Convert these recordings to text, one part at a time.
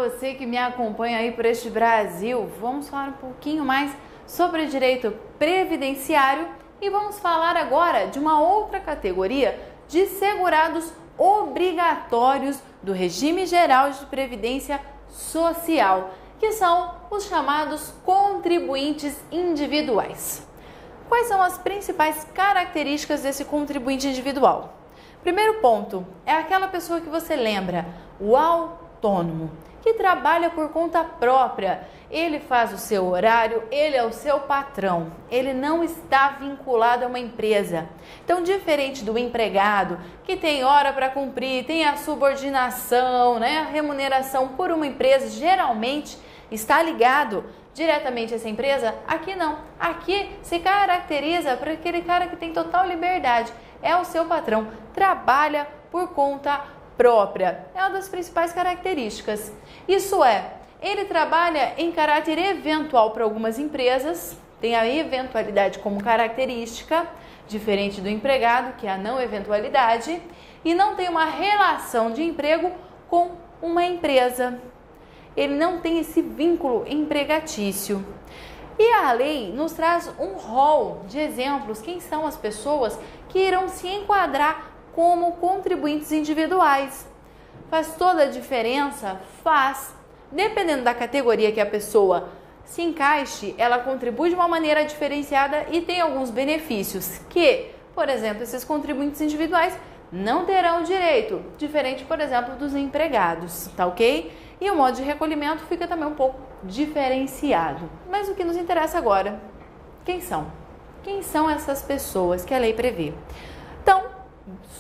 você que me acompanha aí por este Brasil. Vamos falar um pouquinho mais sobre direito previdenciário e vamos falar agora de uma outra categoria de segurados obrigatórios do Regime Geral de Previdência Social, que são os chamados contribuintes individuais. Quais são as principais características desse contribuinte individual? Primeiro ponto, é aquela pessoa que você lembra, o autônomo, que trabalha por conta própria. Ele faz o seu horário, ele é o seu patrão, ele não está vinculado a uma empresa. Então, diferente do empregado, que tem hora para cumprir, tem a subordinação, a remuneração por uma empresa, geralmente está ligado diretamente a essa empresa, aqui não. Aqui se caracteriza por aquele cara que tem total liberdade, é o seu patrão, trabalha por conta própria. É uma das principais características. Isso é, ele trabalha em caráter eventual para algumas empresas, tem a eventualidade como característica, diferente do empregado, que é a não eventualidade, e não tem uma relação de emprego com uma empresa. Ele não tem esse vínculo empregatício. E a lei nos traz um rol de exemplos, quem são as pessoas que irão se enquadrar como contribuintes individuais. Faz toda a diferença? Faz. Dependendo da categoria que a pessoa se encaixe, ela contribui de uma maneira diferenciada e tem alguns benefícios que, por exemplo, esses contribuintes individuais não terão direito, diferente, por exemplo, dos empregados, tá ok? E o modo de recolhimento fica também um pouco diferenciado. Mas o que nos interessa agora, quem são? Quem são essas pessoas que a lei prevê? Então,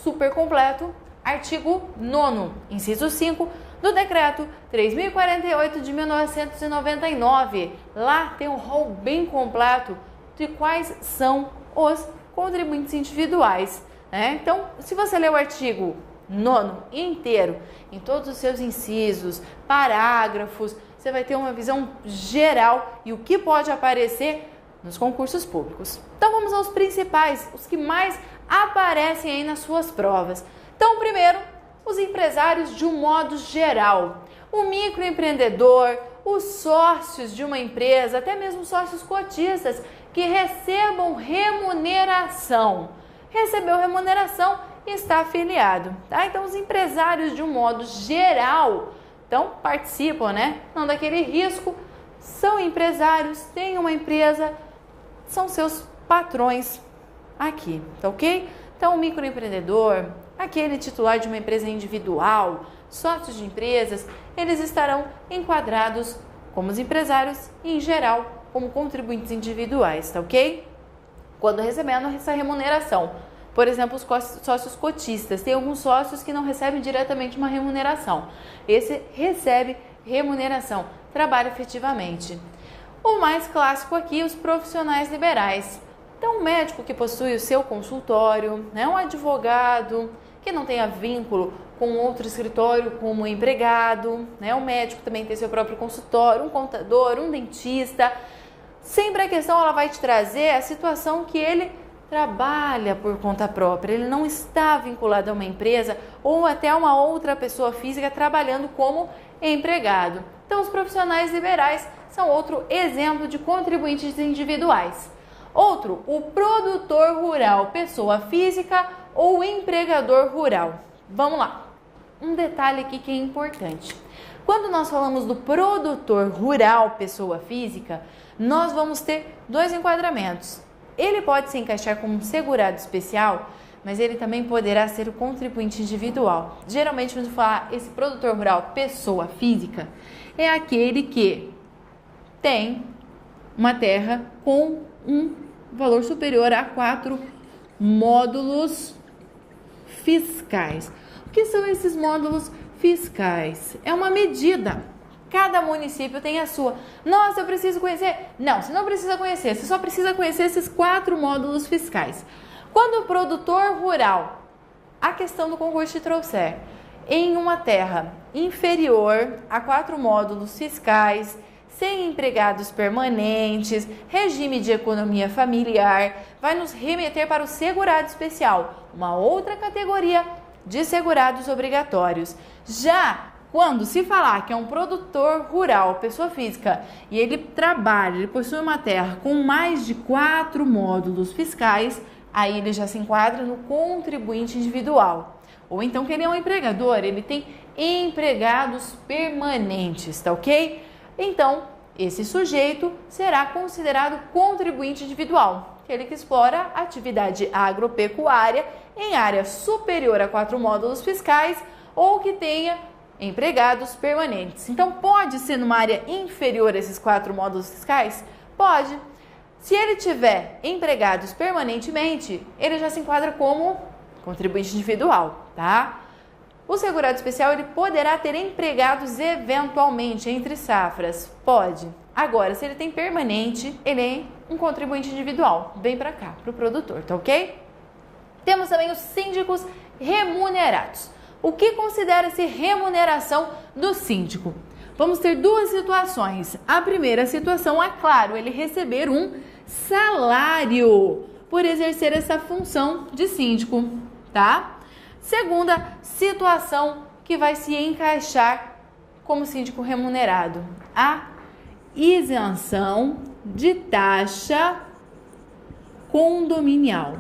super completo, artigo 9º, inciso 5 do Decreto 3.048 de 1999. Lá tem um rol bem completo de quais são os contribuintes individuais. Então, se você ler o artigo 9º inteiro, em todos os seus incisos, parágrafos, você vai ter uma visão geral e o que pode aparecer nos concursos públicos. Então vamos aos principais, os que mais aparecem aí nas suas provas. Então, primeiro, os empresários de um modo geral, o microempreendedor, os sócios de uma empresa, até mesmo sócios cotistas que recebam remuneração. Recebeu remuneração e está afiliado, tá? Então, os empresários de um modo geral, então participam, não daquele risco, são empresários, têm uma empresa, são seus patrões aqui, tá ok? Então, o microempreendedor, aquele titular de uma empresa individual, sócios de empresas, eles estarão enquadrados como os empresários e, em geral, como contribuintes individuais, tá ok? Quando recebendo essa remuneração. Por exemplo, os sócios cotistas. Tem alguns sócios que não recebem diretamente uma remuneração. Esse recebe remuneração, trabalha efetivamente. O mais clássico aqui, os profissionais liberais. Então, um médico que possui o seu consultório, um advogado que não tenha vínculo com outro escritório como empregado, um médico também tem seu próprio consultório, um contador, um dentista. Sempre a questão ela vai te trazer a situação que ele trabalha por conta própria, ele não está vinculado a uma empresa ou até a uma outra pessoa física trabalhando como empregado. Então, os profissionais liberais são outro exemplo de contribuintes individuais. Outro, o produtor rural, pessoa física ou empregador rural. Vamos lá, um detalhe aqui que é importante. Quando nós falamos do produtor rural, pessoa física, nós vamos ter dois enquadramentos. Ele pode se encaixar como um segurado especial, mas ele também poderá ser o contribuinte individual. Geralmente, quando falar esse produtor rural, pessoa física, é aquele que tem uma terra com um valor superior a 4 módulos fiscais. O que são esses módulos fiscais? É uma medida. Cada município tem a sua. Nossa, eu preciso conhecer. Não, você não precisa conhecer. Você só precisa conhecer esses 4 módulos fiscais. Quando o produtor rural, a questão do concurso te trouxer, em uma terra inferior a 4 módulos fiscais, sem empregados permanentes, regime de economia familiar, vai nos remeter para o segurado especial, uma outra categoria de segurados obrigatórios. Já Quando se falar que é um produtor rural, pessoa física, e ele trabalha, ele possui uma terra com mais de 4 módulos fiscais, aí ele já se enquadra no contribuinte individual. Ou então que ele é um empregador, ele tem empregados permanentes, tá ok? Então, esse sujeito será considerado contribuinte individual, aquele que explora atividade agropecuária em área superior a 4 módulos fiscais ou que tenha empregados permanentes. Então, pode ser numa área inferior a esses 4 módulos fiscais? Pode. Se ele tiver empregados permanentemente, ele já se enquadra como contribuinte individual, tá? O segurado especial ele poderá ter empregados eventualmente entre safras? Pode. Agora, se ele tem permanente, ele é um contribuinte individual. Vem para cá, para o produtor, tá ok? Temos também os síndicos remunerados. O que considera-se remuneração do síndico? Vamos ter duas situações. A primeira situação é, claro, ele receber um salário por exercer essa função de síndico, tá? Segunda situação que vai se encaixar como síndico remunerado, a isenção de taxa condominial.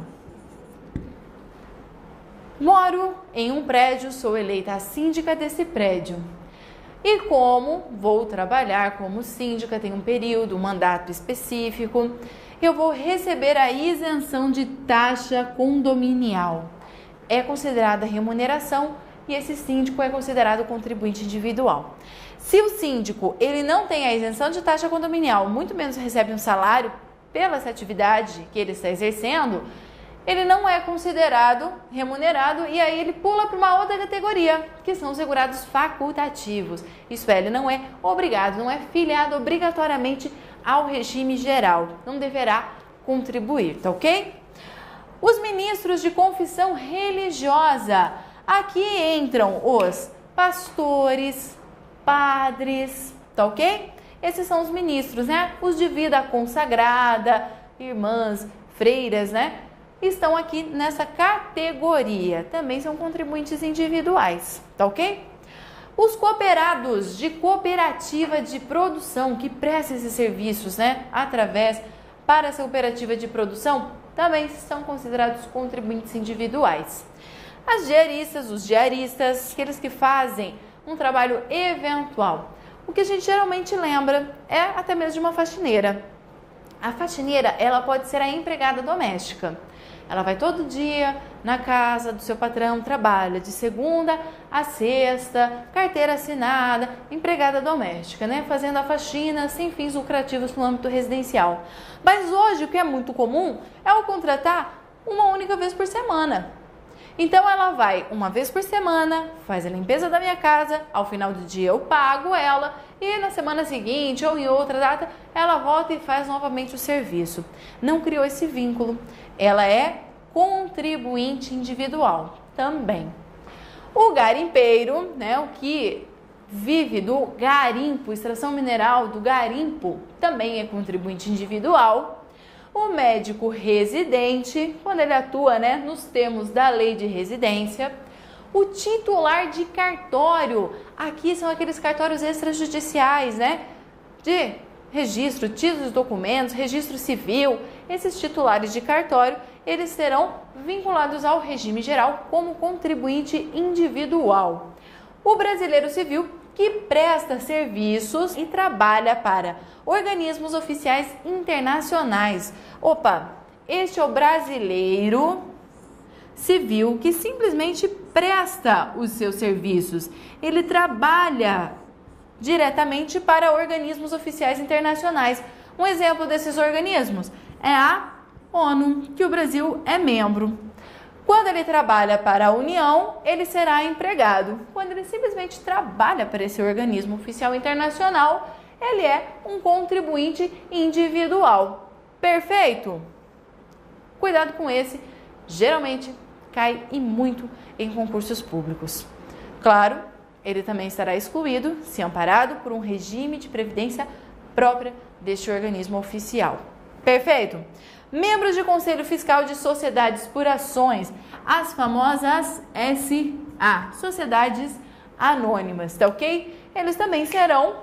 Moro em um prédio, sou eleita a síndica desse prédio. E como vou trabalhar como síndica, tem um período, um mandato específico, eu vou receber a isenção de taxa condominial. É considerada remuneração e esse síndico é considerado contribuinte individual. Se o síndico ele não tem a isenção de taxa condominial, muito menos recebe um salário pela essa atividade que ele está exercendo, ele não é considerado remunerado e aí ele pula para uma outra categoria, que são os segurados facultativos. Isso é, ele não é obrigado, não é filiado obrigatoriamente ao regime geral, não deverá contribuir, tá ok? Os ministros de confissão religiosa, aqui entram os pastores, padres, tá ok? Esses são os ministros, né? Os de vida consagrada, irmãs, freiras, né? Estão aqui nessa categoria, também são contribuintes individuais, tá ok? Os cooperados de cooperativa de produção que prestam esses serviços, né? Para essa cooperativa de produção, também são considerados contribuintes individuais. As diaristas, os diaristas, aqueles que fazem um trabalho eventual. O que a gente geralmente lembra é até mesmo de uma faxineira. A faxineira, ela pode ser a empregada doméstica. Ela vai todo dia na casa do seu patrão, trabalha de segunda a sexta, carteira assinada, empregada doméstica, né? Fazendo a faxina sem fins lucrativos no âmbito residencial. Mas hoje o que é muito comum é o contratar uma única vez por semana. Então ela vai uma vez por semana, faz a limpeza da minha casa, ao final do dia eu pago ela e na semana seguinte ou em outra data ela volta e faz novamente o serviço. Não criou esse vínculo. Ela é contribuinte individual também. O garimpeiro, né, o que vive do garimpo, extração mineral do garimpo, também é contribuinte individual. O médico residente, quando ele atua, né, nos termos da lei de residência. O titular de cartório, aqui são aqueles cartórios extrajudiciais, né, de registro, títulos, documentos, registro civil. Esses titulares de cartório, eles serão vinculados ao regime geral como contribuinte individual. O brasileiro civil, que presta serviços e trabalha para organismos oficiais internacionais. Opa, este é o brasileiro civil que simplesmente presta os seus serviços. Ele trabalha diretamente para organismos oficiais internacionais. Um exemplo desses organismos é a ONU, que o Brasil é membro. Quando ele trabalha para a União, ele será empregado. Quando ele simplesmente trabalha para esse organismo oficial internacional, ele é um contribuinte individual. Perfeito? Cuidado com esse, geralmente cai e muito em concursos públicos. Claro, ele também estará excluído se amparado por um regime de previdência própria deste organismo oficial. Perfeito? Membros de Conselho Fiscal de Sociedades por Ações, as famosas SA, Sociedades anônimas, tá ok? Eles também serão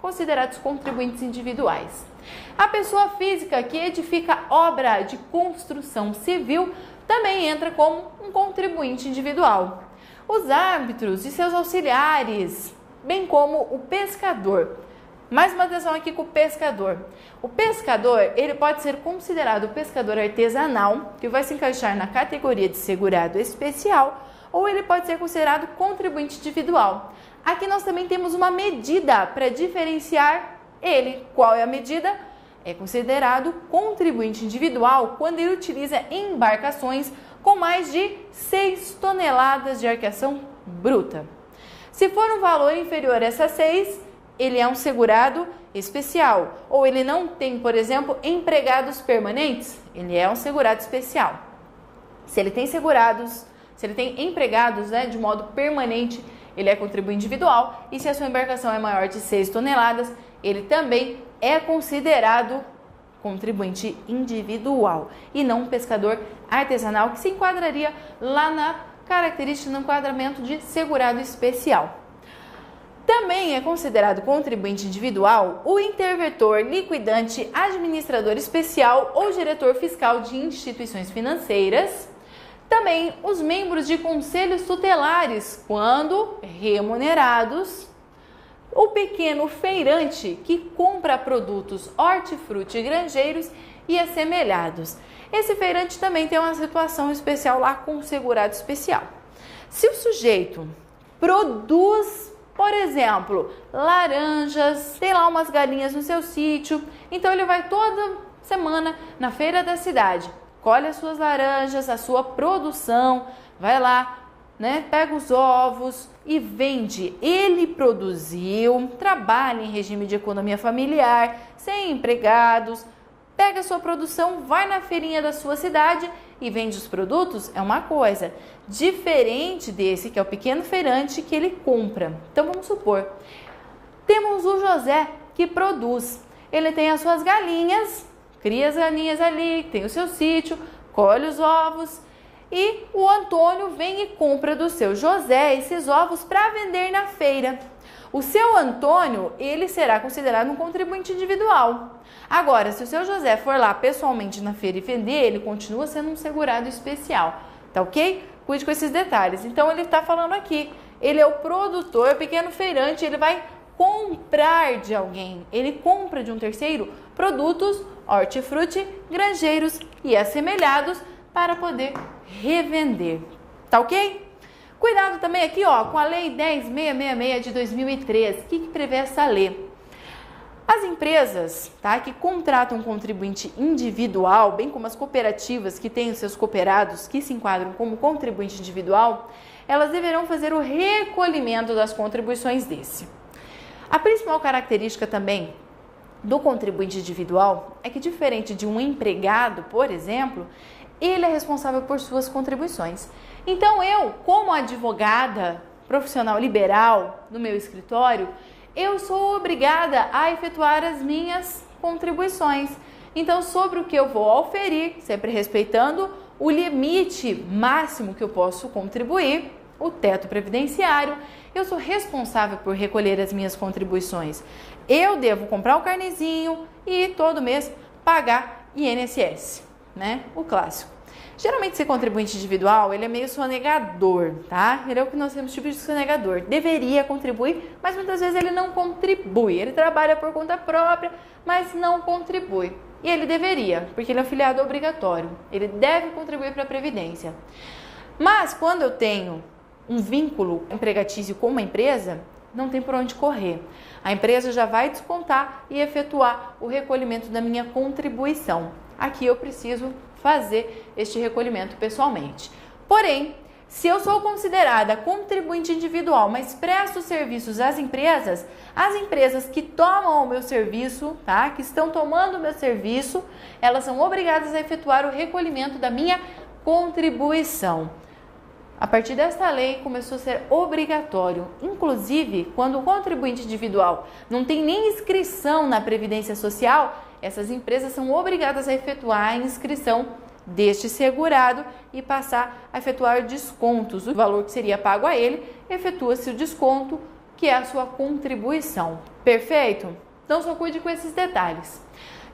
considerados contribuintes individuais. A pessoa física que edifica obra de construção civil também entra como um contribuinte individual. Os árbitros e seus auxiliares, bem como o pescador. Mais uma atenção aqui com o pescador. O pescador, ele pode ser considerado pescador artesanal, que vai se encaixar na categoria de segurado especial, ou ele pode ser considerado contribuinte individual. Aqui nós também temos uma medida para diferenciar ele. Qual é a medida? É considerado contribuinte individual quando ele utiliza embarcações com mais de 6 toneladas de arqueação bruta. Se for um valor inferior a essas 6, ele é um segurado especial. Ou ele não tem, por exemplo, empregados permanentes, ele é um segurado especial. Se ele tem segurados, se ele tem empregados, de modo permanente, ele é contribuinte individual. E se a sua embarcação é maior de 6 toneladas, ele também é considerado contribuinte individual e não um pescador artesanal, que se enquadraria lá na característica, no enquadramento de segurado especial. Também é considerado contribuinte individual o interventor, liquidante, administrador especial ou diretor fiscal de instituições financeiras. Também os membros de conselhos tutelares, quando remunerados. O pequeno feirante que compra produtos hortifruti grangeiros e assemelhados. Esse feirante também tem uma situação especial lá com o segurado especial. Se o sujeito produz, por exemplo, laranjas, tem lá umas galinhas no seu sítio, então ele vai toda semana na feira da cidade, colhe as suas laranjas, a sua produção, vai lá, pega os ovos e vende. Ele produziu, trabalha em regime de economia familiar, sem empregados, pega a sua produção, vai na feirinha da sua cidade e vende os produtos, é uma coisa. Diferente desse, que é o pequeno feirante, que ele compra. Então vamos supor, temos o José que produz. Ele tem as suas galinhas, cria as galinhas ali, tem o seu sítio, colhe os ovos. E o Antônio vem e compra do seu José esses ovos para vender na feira. O seu Antônio, ele será considerado um contribuinte individual. Agora, se o seu José for lá pessoalmente na feira e vender, ele continua sendo um segurado especial, tá ok? Cuide com esses detalhes. Então, ele está falando aqui, ele é o produtor, pequeno feirante, ele vai comprar de alguém, ele compra de um terceiro produtos hortifruti, grangeiros e assemelhados para poder revender, tá ok? Cuidado também aqui, com a Lei 10.666 de 2003. O que prevê essa lei? As empresas, que contratam um contribuinte individual, bem como as cooperativas que têm os seus cooperados que se enquadram como contribuinte individual, elas deverão fazer o recolhimento das contribuições desse. A principal característica também do contribuinte individual é que, diferente de um empregado, por exemplo, ele é responsável por suas contribuições. Então eu, como advogada profissional liberal no meu escritório, eu sou obrigada a efetuar as minhas contribuições. Então, sobre o que eu vou auferir, sempre respeitando o limite máximo que eu posso contribuir, o teto previdenciário, eu sou responsável por recolher as minhas contribuições. Eu devo comprar um carnezinho e todo mês pagar INSS, o clássico. Geralmente, esse contribuinte individual, ele é meio sonegador, tá? Ele é o que nós temos tipo de sonegador. Deveria contribuir, mas muitas vezes ele não contribui. Ele trabalha por conta própria, mas não contribui. E ele deveria, porque ele é afiliado obrigatório. Ele deve contribuir para a Previdência. Mas, quando eu tenho um vínculo empregatício com uma empresa, não tem por onde correr. A empresa já vai descontar e efetuar o recolhimento da minha contribuição. Aqui eu preciso fazer este recolhimento pessoalmente. Porém, se eu sou considerada contribuinte individual, mas presto serviços às empresas que tomam o meu serviço, que estão tomando o meu serviço, elas são obrigadas a efetuar o recolhimento da minha contribuição. A partir desta lei, começou a ser obrigatório. Inclusive, quando o contribuinte individual não tem nem inscrição na Previdência Social, essas empresas são obrigadas a efetuar a inscrição deste segurado e passar a efetuar descontos. O valor que seria pago a ele, efetua-se o desconto, que é a sua contribuição. Perfeito? Então só cuide com esses detalhes.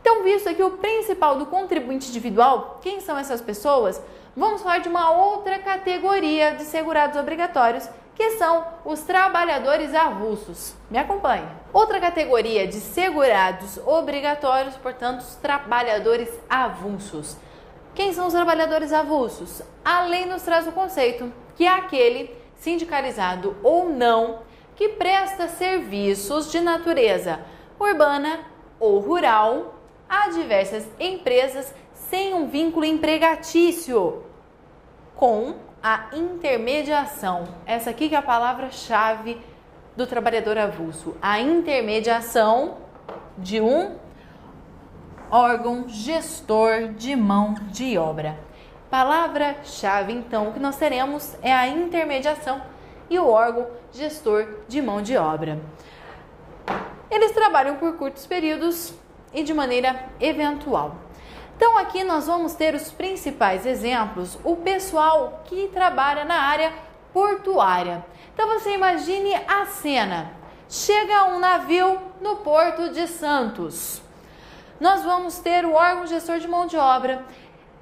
Então, visto aqui o principal do contribuinte individual, quem são essas pessoas? Vamos falar de uma outra categoria de segurados obrigatórios, que são os trabalhadores avulsos. Me acompanhe. Outra categoria de segurados obrigatórios, portanto, os trabalhadores avulsos. Quem são os trabalhadores avulsos? A lei nos traz o conceito que é aquele sindicalizado ou não que presta serviços de natureza urbana ou rural a diversas empresas sem um vínculo empregatício, com a intermediação. Essa aqui que é a palavra-chave do trabalhador avulso. A intermediação de um órgão gestor de mão de obra. Palavra-chave, então, que nós teremos é a intermediação e o órgão gestor de mão de obra. Eles trabalham por curtos períodos e de maneira eventual. Então aqui nós vamos ter os principais exemplos, o pessoal que trabalha na área portuária. Então você imagine a cena, chega um navio no Porto de Santos, nós vamos ter o órgão gestor de mão de obra.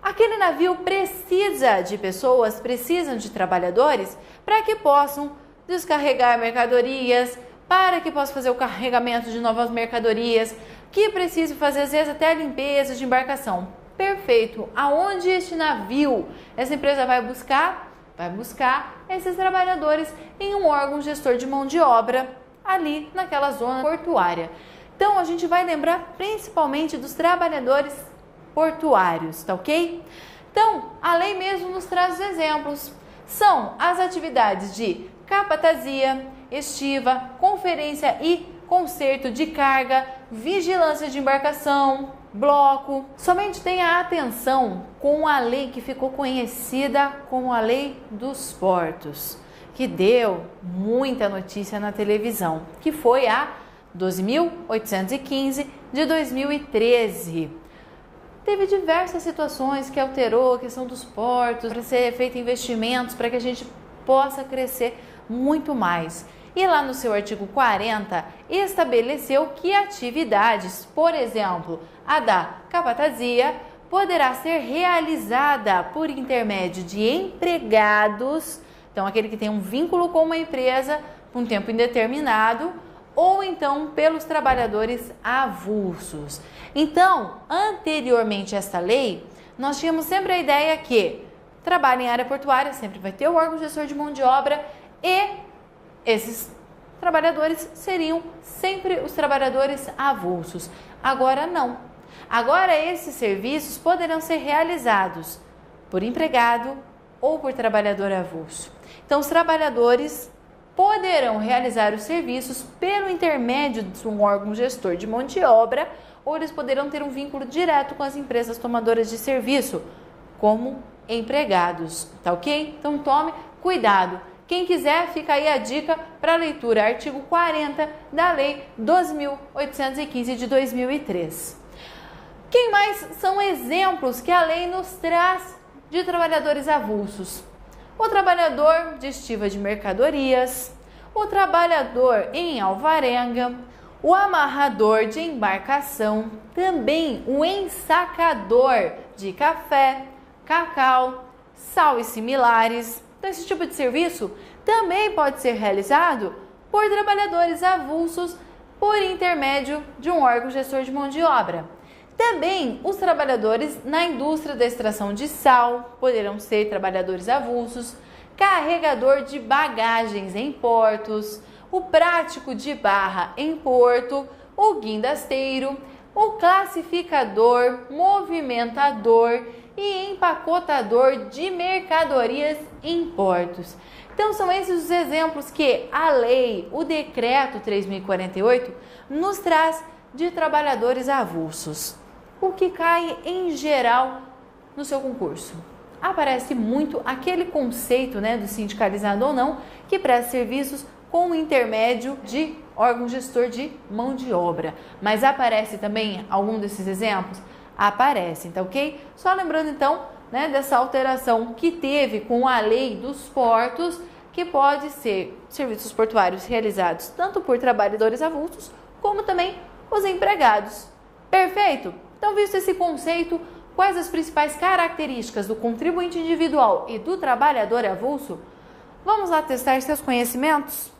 Aquele navio precisa de pessoas, precisam de trabalhadores para que possam descarregar mercadorias, para que possa fazer o carregamento de novas mercadorias, que precise fazer às vezes até a limpeza de embarcação. Perfeito. Aonde este navio, essa empresa vai buscar? Vai buscar esses trabalhadores em um órgão gestor de mão de obra ali naquela zona portuária. Então a gente vai lembrar principalmente dos trabalhadores portuários, tá ok? Então a lei mesmo nos traz os exemplos. São as atividades de capatazia, estiva, conferência e conserto de carga, vigilância de embarcação, bloco. Somente tenha atenção com a lei que ficou conhecida como a Lei dos Portos, que deu muita notícia na televisão, que foi a 12.815 de 2013. Teve diversas situações que alterou a questão dos portos, para ser feito investimentos para que a gente possa crescer muito mais. E lá no seu artigo 40, estabeleceu que atividades, por exemplo, a da capatazia, poderá ser realizada por intermédio de empregados, então aquele que tem um vínculo com uma empresa por um tempo indeterminado, ou então pelos trabalhadores avulsos. Então, anteriormente a esta lei, nós tínhamos sempre a ideia que trabalho em área portuária sempre vai ter o órgão gestor de mão de obra e esses trabalhadores seriam sempre os trabalhadores avulsos. Agora não. Agora esses serviços poderão ser realizados por empregado ou por trabalhador avulso. Então os trabalhadores poderão realizar os serviços pelo intermédio de um órgão gestor de mão de obra ou eles poderão ter um vínculo direto com as empresas tomadoras de serviço, como empregados, tá ok? Então tome cuidado. Quem quiser, fica aí a dica para leitura, artigo 40 da Lei 12.815 de 2003. Quem mais são exemplos que a lei nos traz de trabalhadores avulsos? O trabalhador de estiva de mercadorias, o trabalhador em alvarenga, o amarrador de embarcação, também o ensacador de café, cacau, sal e similares. Então, esse tipo de serviço também pode ser realizado por trabalhadores avulsos por intermédio de um órgão gestor de mão de obra. Também os trabalhadores na indústria da extração de sal poderão ser trabalhadores avulsos, carregador de bagagens em portos, o prático de barra em porto, o guindasteiro, o classificador, movimentador e empacotador de mercadorias em portos. Então são esses os exemplos que a lei, o decreto 3.048, nos traz de trabalhadores avulsos. O que cai em geral no seu concurso? Aparece muito aquele conceito, do sindicalizado ou não, que presta serviços com o intermédio de órgão gestor de mão de obra. Mas aparece também algum desses exemplos? Aparece, tá ok? Só lembrando então né, dessa alteração que teve com a lei dos portos, que pode ser serviços portuários realizados tanto por trabalhadores avulsos, como também os empregados. Perfeito? Então, visto esse conceito, quais as principais características do contribuinte individual e do trabalhador avulso? Vamos lá testar seus conhecimentos?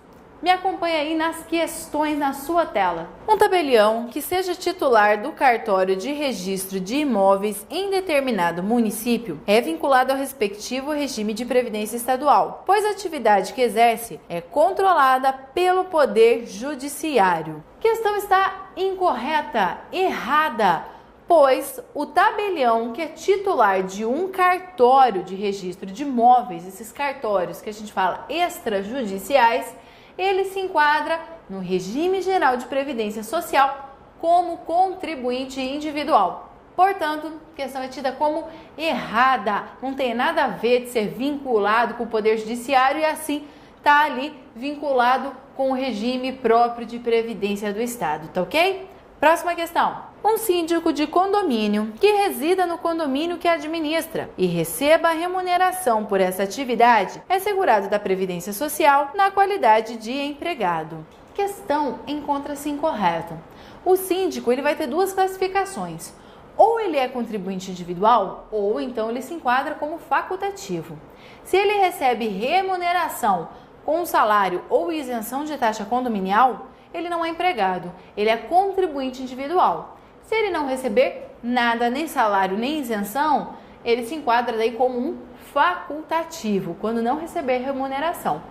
Me acompanhe aí nas questões na sua tela. Um tabelião que seja titular do cartório de registro de imóveis em determinado município é vinculado ao respectivo regime de previdência estadual, pois a atividade que exerce é controlada pelo Poder Judiciário. Questão está incorreta, errada, pois o tabelião que é titular de um cartório de registro de imóveis, esses cartórios que a gente fala extrajudiciais, ele se enquadra no regime geral de previdência social como contribuinte individual. Portanto, a questão é tida como errada, não tem nada a ver de ser vinculado com o Poder Judiciário e assim está ali vinculado com o regime próprio de previdência do Estado, tá ok? Próxima questão. Um síndico de condomínio que resida no condomínio que administra e receba a remuneração por essa atividade é segurado da Previdência Social na qualidade de empregado. Questão encontra-se incorreta. O síndico ele vai ter duas classificações. Ou ele é contribuinte individual, ou então ele se enquadra como facultativo. Se ele recebe remuneração com salário ou isenção de taxa condominial, ele não é empregado, ele é contribuinte individual. Se ele não receber nada, nem salário, nem isenção, ele se enquadra daí como um facultativo, quando não receber remuneração.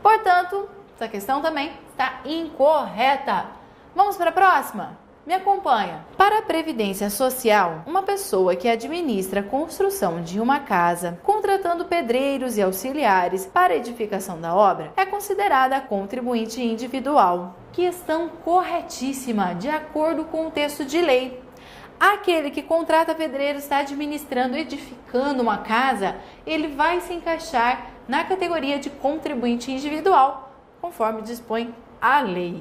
Portanto, essa questão também está incorreta. Vamos para a próxima? Me acompanha. Para a Previdência Social, uma pessoa que administra a construção de uma casa, contratando pedreiros e auxiliares para a edificação da obra, é considerada contribuinte individual. Questão corretíssima, de acordo com o texto de lei. Aquele que contrata pedreiros, está administrando, edificando uma casa, ele vai se encaixar na categoria de contribuinte individual, conforme dispõe a lei.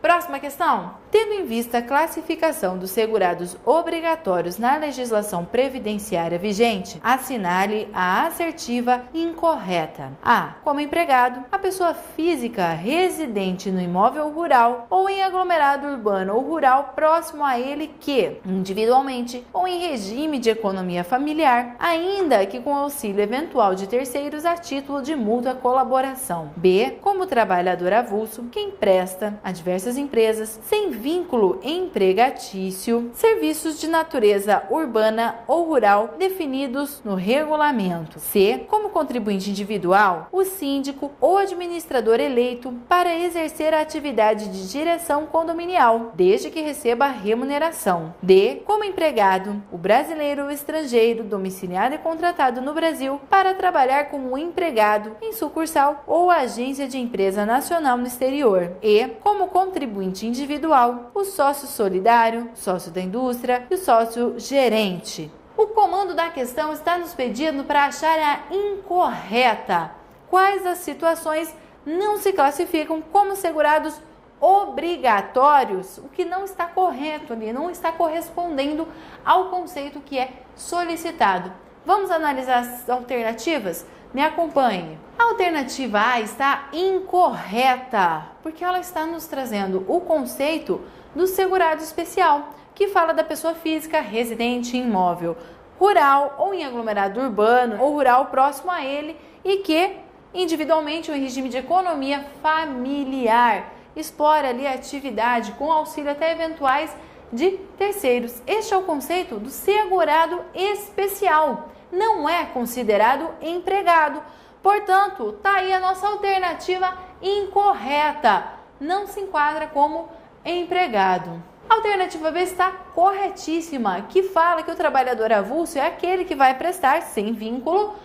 Próxima questão. Tendo em vista a classificação dos segurados obrigatórios na legislação previdenciária vigente, assinale a assertiva incorreta. A. Como empregado, a pessoa física residente no imóvel rural ou em aglomerado urbano ou rural próximo a ele que, individualmente ou em regime de economia familiar, ainda que com auxílio eventual de terceiros a título de mútua colaboração. B. Como trabalhador avulso, quem presta a diversas empresas sem vínculo empregatício, serviços de natureza urbana ou rural definidos no regulamento. C. Como contribuinte individual, o síndico ou administrador eleito para exercer a atividade de direção condominial, desde que receba a remuneração. D. Como empregado, o brasileiro ou estrangeiro domiciliado e contratado no Brasil para trabalhar como empregado em sucursal ou agência de empresa nacional no exterior. E. Como contribuinte individual, o sócio solidário, sócio da indústria e o sócio gerente. O comando da questão está nos pedindo para achar a incorreta. Quais as situações não se classificam como segurados obrigatórios? O que não está correto ali, não está correspondendo ao conceito que é solicitado. Vamos analisar as alternativas? Me acompanhe. A alternativa A está incorreta, porque ela está nos trazendo o conceito do segurado especial, que fala da pessoa física residente em imóvel rural ou em aglomerado urbano ou rural próximo a ele e que, individualmente ou em regime de economia familiar, explora ali a atividade com auxílio até eventuais de terceiros. Este é o conceito do segurado especial. Não é considerado empregado. Portanto, tá aí a nossa alternativa incorreta. Não se enquadra como empregado. A alternativa B está corretíssima, que fala que o trabalhador avulso é aquele que vai prestar, sem vínculo,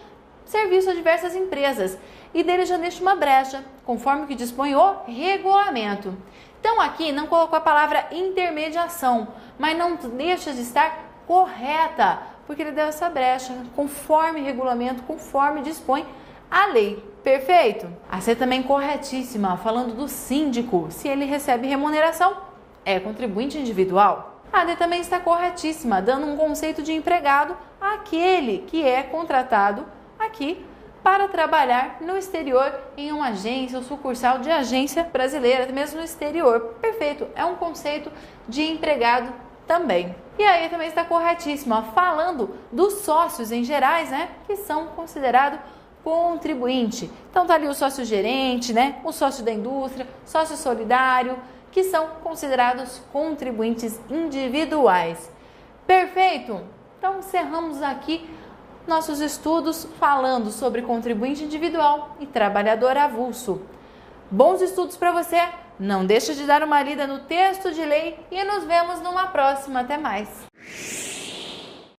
serviço a diversas empresas. E dele já deixa uma brecha, conforme o que dispõe o regulamento. Então aqui não colocou a palavra intermediação, mas não deixa de estar correta, porque ele deu essa brecha, conforme regulamento, conforme dispõe a lei. Perfeito? A C também corretíssima, falando do síndico. Se ele recebe remuneração, é contribuinte individual. A D também está corretíssima, dando um conceito de empregado àquele que é contratado aqui para trabalhar no exterior em uma agência ou sucursal de agência brasileira, mesmo no exterior. Perfeito, é um conceito de empregado também. E aí também está corretíssima, falando dos sócios em gerais, né, que são considerados contribuinte. Então tá ali o sócio gerente, né, o sócio da indústria, sócio solidário, que são considerados contribuintes individuais. Perfeito? Então encerramos aqui nossos estudos falando sobre contribuinte individual e trabalhador avulso. Bons estudos para você! Não deixe de dar uma lida no texto de lei e nos vemos numa próxima. Até mais!